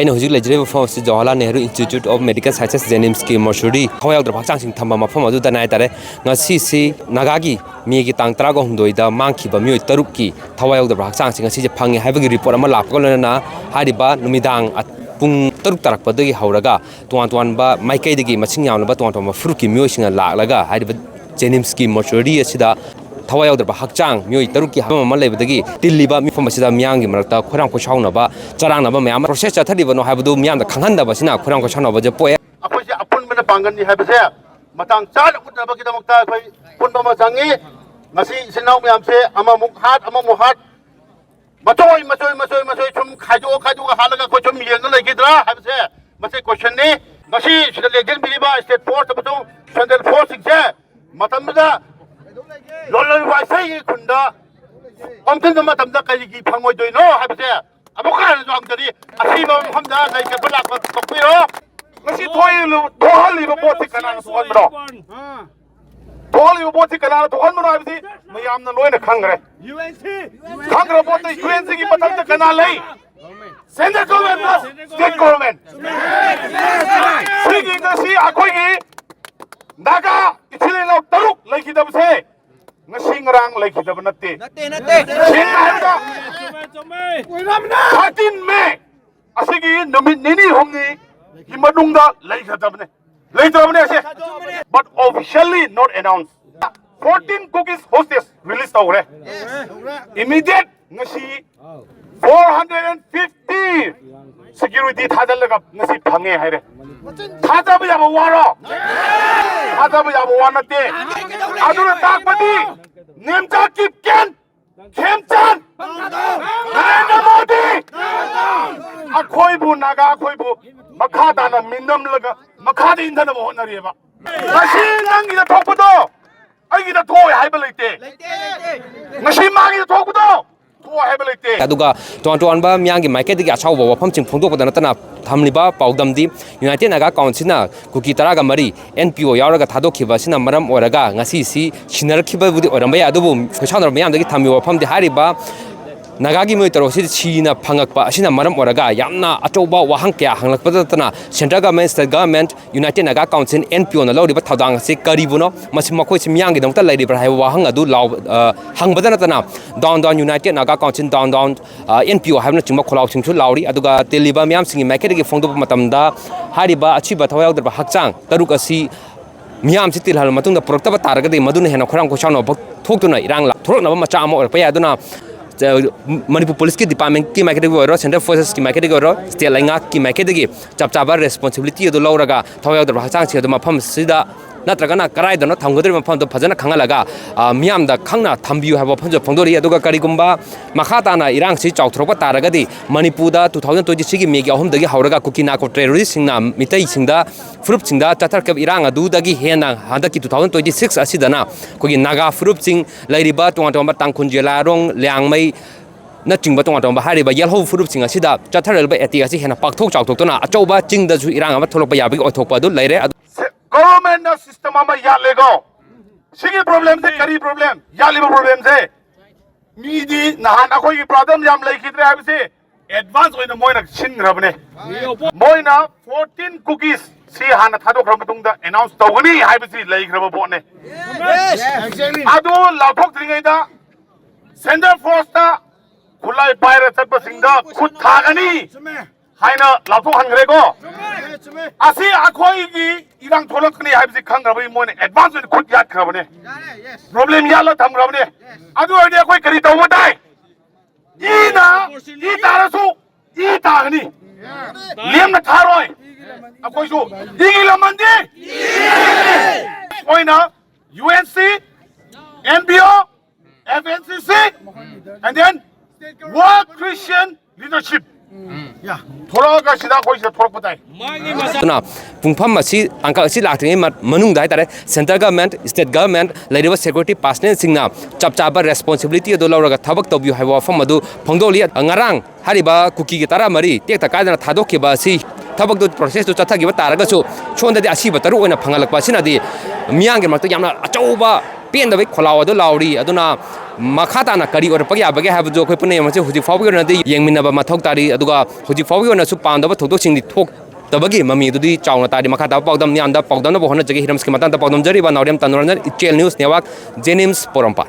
ꯑꯩꯅ ꯍꯧꯖꯤꯛ ꯂꯩꯖꯔꯤꯕ ꯃꯐꯝ ꯑꯁꯤ Jawaharlal Nehru institute of medical sciences ꯖꯦꯅꯤꯝꯁꯀꯤ ꯃꯣꯔꯆꯨꯔꯤ ꯊꯋꯥꯏ ꯌꯥꯎꯗ꯭ꯔꯕ ꯍꯛꯆꯥꯡꯁꯤꯡ ꯊꯝꯕ ꯃꯐꯝ ꯑꯗꯨꯗꯅ ꯍꯥꯏꯇꯥꯔꯦ ꯉꯁꯤꯁꯤ ꯅꯥꯒꯥꯒꯤ ꯃꯦꯒꯤ ꯇꯥꯡ 13ꯗ ꯃꯥꯡꯈꯤꯕ ꯃꯤꯑꯣꯏ 6ꯀꯤ ꯊꯋꯥꯏ ꯌꯥꯎꯗ꯭ꯔꯕ ꯍꯛꯆꯥꯡꯁꯤꯡ ꯑꯁꯤꯁꯦ ꯐꯪꯉꯦ ꯍꯥꯏꯕꯒꯤ ꯔꯤꯄꯣꯔꯠ ꯑꯃ ꯂꯥꯛꯄꯒ ꯂꯣꯏꯅꯅ ꯍꯥꯏꯔꯤꯕ ꯅꯨꯃꯤꯗꯥꯡ ꯄꯨꯡ 6 ꯇꯥꯔꯛꯄꯗꯒꯤ ꯍꯧꯔꯒ ꯇꯣꯉꯥꯟ-ꯇꯣꯉꯥꯟꯕ ꯃꯥꯏꯀꯩꯗꯒꯤ ꯃꯁꯤꯡ ꯌꯥꯝꯂꯕ ꯇꯣꯉꯥꯟ-ꯇꯣꯉꯥꯟꯕ ꯐꯨꯔꯨꯞꯀꯤ ꯃꯤꯑꯣꯏꯁꯤꯡꯅ ꯂꯥꯛꯂꯒ ꯍꯥꯏꯔꯤꯕ ꯖꯦꯅꯤꯝꯁꯀꯤ ꯃꯣꯔꯆꯨꯔꯤ ꯑꯁꯤꯗ ꯊꯋꯥꯏ ꯌꯥꯎꯗ꯭ꯔꯕ ꯍꯛꯆꯥꯡ ꯃꯤꯑꯣꯏ 6ꯀꯤ ꯍꯛꯆꯥꯡ ꯑꯃ ꯂꯩꯕꯗꯒꯤ ꯇꯤꯜꯂꯤꯕ ꯃꯤꯐꯝ ꯑꯁꯤꯗ ꯃꯤꯌꯥꯝꯒꯤ ꯃꯔꯛꯇ ꯈꯣꯏꯔꯥꯡ ꯈꯣꯏꯁꯥꯎꯅꯕ ꯆꯔꯥꯡꯅꯕ ꯃꯌꯥꯝ ꯑꯃ ꯄ꯭ꯔꯣꯁꯦꯁ ꯆꯠꯊꯔꯤꯕꯅꯣ ꯍꯥꯏꯕꯗꯨ ꯃꯤꯌꯥꯝꯗ ꯈꯪꯍꯟꯗꯕꯁꯤꯅ ꯈꯣꯏꯔꯥꯡ ꯈꯣꯏꯁꯥꯎꯅꯕꯁꯦ ꯄꯣꯛꯑꯦ ꯑꯩꯈꯣꯏꯁꯦ ꯑꯄꯨꯟꯕꯅ ꯄꯥꯡꯒꯟꯅꯤ ꯍꯥꯏꯕꯁꯦ ꯃꯇꯥꯡ ꯆꯥꯅ ꯎꯠꯅꯕꯒꯤꯗꯃꯛꯇ ꯑꯩꯈꯣꯏ ꯄꯨꯟꯕ ꯑꯃ ꯆꯪꯉꯤ ꯉꯁꯤ ꯏꯆꯤꯟ ꯏꯅꯥꯎ ꯃꯌꯥꯝꯁꯦ ꯑꯃꯃꯨꯛ ꯍꯥꯠ ꯃꯆꯣꯏ ꯁꯨꯝ ꯈꯥꯏꯗꯣꯛꯑ ꯍꯥꯠꯂꯒ ꯑꯩꯈꯣꯏ ꯁꯨꯝ ꯌꯦꯡꯉ ꯂꯩꯈꯤꯗ꯭ꯔꯥ ꯍꯥꯏꯕꯁꯦ ꯃꯁꯤ ꯀꯣꯏꯁꯟꯅꯤ ꯉꯁꯤ ꯁꯤꯗ ꯂꯦꯡꯖꯟꯕꯤꯔꯤꯕ ꯁ꯭ꯇꯦꯠ ꯐꯣꯔꯁ ꯑꯃꯁꯨꯡ ꯁꯦꯟꯇ꯭ꯔꯦꯜ ꯐꯣꯔꯁꯁꯤꯡꯁꯦ ꯃꯇꯝꯗꯨꯗ ꯂꯣꯜꯂꯤꯕ ꯏꯁꯩꯒꯤ ꯈꯨꯟꯗ ꯄꯥꯡꯊꯤꯟꯕ ꯃꯇꯝꯗ ꯀꯔꯤꯒꯤ ꯐꯪꯉꯣꯏꯗꯣꯏꯅꯣ ꯍꯥꯏꯕꯁꯦ ꯑꯃꯨꯛ ꯍꯟꯅꯁꯨ ꯍꯪꯖꯔꯤ ꯑꯁꯤꯕ ꯃꯐꯝꯗ ꯂꯩ ꯀꯠꯄ ꯂꯥꯛꯄ ꯇꯧꯕꯤꯔꯣ ꯉꯁꯤ ꯊꯣꯛꯍꯜꯂꯤꯕ ꯄꯣꯠꯁꯤ ꯀꯅꯥꯅ ꯊꯣꯛꯍꯟꯕꯅꯣ ꯊꯣꯛꯍꯜꯂꯤꯕ ꯄꯣꯠꯁꯤ ꯀꯅꯥꯅ ꯊꯣꯛꯍꯟꯕꯅꯣ ꯍꯥꯏꯕꯁꯤ ꯃꯌꯥꯝꯅ ꯂꯣꯏꯅ ꯈꯪꯈ꯭ꯔꯦ ꯈꯪꯈ꯭ꯔꯕ ꯄꯣꯠꯇ UNCꯒꯤ ꯃꯊꯛꯇ ꯀꯅꯥ ꯂꯩ ꯁꯦꯟꯇ꯭ꯔꯦꯜ ꯒꯣꯚꯔꯟꯃꯦꯟ ꯁ꯭ꯇꯦꯠ ꯒꯣꯚꯔꯟꯃꯦꯟ ꯁꯤꯒꯤ ꯉꯁꯤ ꯑꯩꯈꯣꯏꯒꯤ ꯅꯥꯒꯥ ꯏꯆꯤꯜ ꯏꯅꯥꯎ 6 ꯂꯩꯈꯤꯗꯕꯁꯦ ngasi ngarang laikhidaba natte 13 May asigi numit nini humni ki madungda laikhadabne ase but officially not announced 14 cookies hostage release tawre immediate ngasi 450 security thadalaga ngasi phange haire thadaba yaba waro thadaba yaba wanate aduna takpati nemcha kipken khemchan Narendra Modi akhoi bu naga akhoi bu makha dana minam laga makha de indana honareba ngasi nangi da thokpado aigi da thoi haiba leite ngasi magi da thokpado ꯑꯗꯨꯒ ꯇꯣꯉꯥꯟ-ꯇꯣꯉꯥꯟꯕ ꯃꯤꯌꯥꯝꯒꯤ ꯃꯥꯏꯀꯩꯗꯒꯤ ꯑꯆꯧꯕ ꯋꯥꯐꯝꯁꯤꯡ ꯐꯣꯡꯗꯣꯛꯄꯗ ꯅꯠꯇꯅ ꯊꯝꯂꯤꯕ ꯄꯥꯎꯗꯝꯗꯤ United Naga ꯀꯥꯎꯟꯁꯤꯜꯅ cookie 13 NPO ꯌꯥꯎꯔꯒ ꯊꯥꯗꯣꯛꯈꯤꯕ ꯑꯁꯤꯅ ꯃꯔꯝ ꯑꯣꯏꯔꯒ ꯉꯁꯤꯁꯤ ꯁꯤꯟꯅꯔꯛꯈꯤꯕꯕꯨꯗꯤ ꯑꯣꯏꯔꯝꯕ ꯌꯥꯏ ꯑꯗꯨꯕꯨ ꯈꯣꯏꯁꯥꯎꯅꯔꯕ ꯃꯌꯥꯝꯗꯒꯤ ꯊꯝꯂꯤꯕ ꯋꯥꯐꯝꯗꯤ ꯍꯥꯏꯔꯤꯕ ꯅꯥꯒꯥꯒꯤ ꯃꯤꯑꯣꯏ 6 ꯑꯁꯤ ꯁꯤꯅ ꯐꯪꯉꯛꯄ ꯑꯁꯤꯅ ꯃꯔꯝ ꯑꯣꯏꯔꯒ ꯌꯥꯝꯅ ꯑꯆꯧꯕ ꯋꯥꯍꯪ ꯀꯌꯥ ꯍꯪꯂꯛꯄꯗ ꯅꯠꯇꯅ central government state government united Naga council NPOꯅ ꯂꯧꯔꯤꯕ ꯊꯧꯗꯥꯡ ꯑꯁꯤ ꯀꯔꯤꯕꯨꯅꯣ ꯃꯈꯣꯏꯁꯤ ꯃꯤꯌꯥꯝꯒꯤꯗꯃꯛꯇ ꯂꯩꯔꯤꯕ꯭ꯔꯥ ꯍꯥꯏꯕ ꯋꯥꯍꯪ ꯑꯗꯨ ꯍꯪꯕꯗ ꯅꯠꯇꯅ down United Naga council down NPO ꯍꯥꯏꯕꯅꯆꯤꯡꯕ ꯈꯣꯜꯂꯥꯎꯁꯤꯡꯁꯨ ꯂꯥꯎꯔꯤ ꯑꯗꯨꯒ ꯇꯤꯜꯂꯤꯕ ꯃꯤꯌꯥꯝꯁꯤꯡꯒꯤ ꯃꯥꯏꯀꯩꯗꯒꯤ ꯐꯣꯡꯗꯣꯛꯄ ꯃꯇꯝꯗ ꯍꯥꯏꯔꯤꯕ ꯑꯁꯤꯕ ꯊꯋꯥꯏ ꯌꯥꯎꯗ꯭ꯔꯕ ꯍꯛꯆꯥꯡ 6 ꯑꯁꯤ ꯃꯤꯌꯥꯝꯁꯤ ꯇꯤꯜꯍꯜꯂꯕ ꯃꯇꯨꯡꯗ ꯄꯨꯔꯛꯇꯕ ꯇꯥꯔꯒꯗꯤ ꯃꯗꯨꯅ ꯍꯦꯟꯅ ꯈꯣꯏꯔꯥꯡ ꯈꯣꯏꯁꯥꯎꯅꯕ ꯊꯣꯛꯇꯨꯅ ꯏꯔꯥꯡ ꯊꯣꯛꯂꯛꯅꯕ ꯃꯆꯥꯛ ꯑꯃ ꯑꯣꯏꯔꯛꯄ ꯌꯥꯏ ꯑꯗꯨꯅ Manipur Police ki Department ki maiketagi oiro Central Forces ki maiketagi oiro State Laingak ki maiketagi chap responsibility adu lauraga thawai yadra hachang si adu mafam sida natragana karaidano thamgodri mafam do phajana khangalaga miyamda khangna thambiyu haba phonjo phongdori aduga karigumba makha tana irang si chauthropa taragadi Manipur da 2026 gi megi ahum dagi hauraga kukina ko terrorist singna mitai singda furup singda chatharkab irang adu dagi hena handaki 2026 asidana kogi naga furup sing lairiba tonga tangkhun jela rong liangmai na chingba tonga hariba yelho furup sing asida chatharelba eti asi hena pakthok chauthokna achauba chingda ju irang ama tholokpa yabagi othokpa adu leire government system ama yalego sigi problem se kari problem yaliba problem se midi nahan akoi gi problem yam laikhidre habise advance oina moina singrabne moina 14 cookies si hana thadokra matungda announce tawani habisi laikhraba bone adu lauthok dringaida Central Force ta khulai paira chatpa singda khut thagani haina lauthok hangrego asi akhoi gi irang tholokni habisi khangrabai moine advance oina khut yat khrabane problem yala thamgrabane adu ide akoi kari tawba dai i tarasu i tagani lemna tharoi akoi su igi lamandi oina UNC NPO FNCC and then World Christian Leadership thoraga sida koi sida thorak patai na pungpham asi angka asi lakthing manung dai tare central government state government lairiba security personnel singna chapchaba responsibility adu lauraga thabak tobiu haiwa fam adu phongdoli ngarang hariba kuki gi 13 tekta kaidana thadokhiba asi thabak du process du chathagi ba taraga chu chonda di asiba taru oina phangalakpa sinadi miyang gi makta yamna achauba पेंदबई खोलाव अदु Lowry अदुना मखा ताना करी ओरपग याबगे हाबजो अखोय पुने मसे हुजि फावबगे ओरनदि येंमिनबा मथौ तारी अदुगा हुजि फावबगे ओरनसु पांदबा थोदो सिंदि थोक तबगी mummy दुदी चावना तारी मखा ता पावदम नि आंदा पावदम न बहन जगे हिरमस के मतन ता पावदम जरिबा नावरेम तनुरन इचेल न्यूज़ नेटवर्क जेनिम्स पोरंपा।